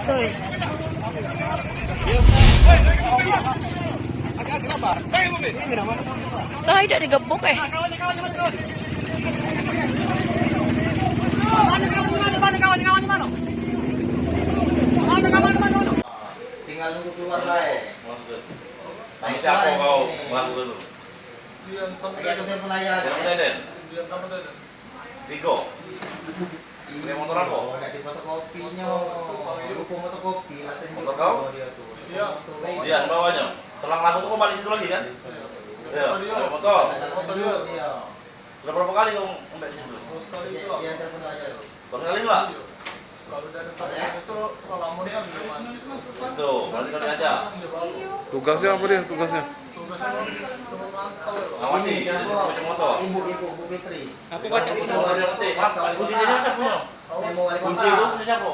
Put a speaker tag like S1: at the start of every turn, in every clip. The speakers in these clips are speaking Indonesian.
S1: Toy. Ay, dari gebuk eh.
S2: Tinggal nunggu keluar lah.
S3: Siapa kau melakukan dulu?
S2: Lagi aku telepon ayah.
S3: Yang Deden? Rigo? Ini motor apa?
S2: Oh, ada di fotokopinya. Buku fotokopi.
S3: Motor kau?
S2: Iya.
S3: Iya, bawahnya. Selang lagu tuh kau balik situ lagi kan? Iya, motor.
S2: Iya.
S3: Sudah berapa kali kau sampai di situ?
S2: Dia telepon ayah.
S3: Baru kali lah?
S4: Kalau dari itu kalau amonnya
S3: Itu, berarti kali aja.
S5: Tugasnya apa dia? Tugasnya?
S4: tugasnya turun mantau ya.
S3: Awasi, macam motor.
S2: Ibu Fitri.
S1: Aku baca itu.
S3: Motor dia petik. Kuncinya siapa punya? Kunci itu punya siapa?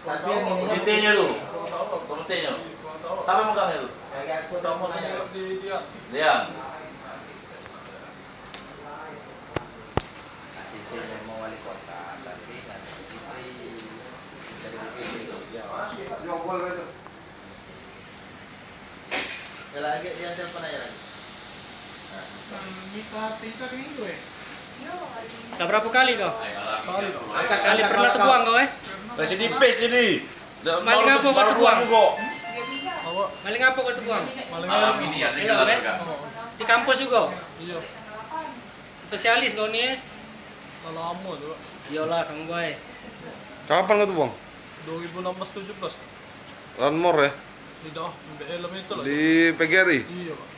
S2: Tapi yang ini
S3: Kunci-nya lu. Kunci-nya. Siapa yang megangnya lu?
S2: kayak aku
S4: Udah
S2: telepon
S4: mau
S2: ayah.
S4: nginep di dia.
S3: Dia.
S2: Kasih saya mau wali kota, tapi nanti Fitri dari Fitri. Ya. Ya lagi dia telepon ayah lagi.
S1: Udah berapa kali kau?
S4: Sekali dong.
S1: Kali pernah terbuang kau eh?
S3: Masih di pace ini.
S1: Maling apa kau terbuang?
S3: kok.
S4: Apa?
S1: Maling apa kau terbuang?
S4: Maling
S3: Malam
S4: helm.
S3: ini ya,
S1: Helm eh? Di kampus juga?
S4: Iya.
S1: Spesialis kau nih eh?
S4: Kalau lama dulu.
S1: Iyalah kamu boy.
S5: Kapan kau tuh bang?
S4: 2016-17.
S5: Ranmor ya?
S4: Tidak, di helm itu lah.
S5: Di PGRI?
S4: Iya, Pak.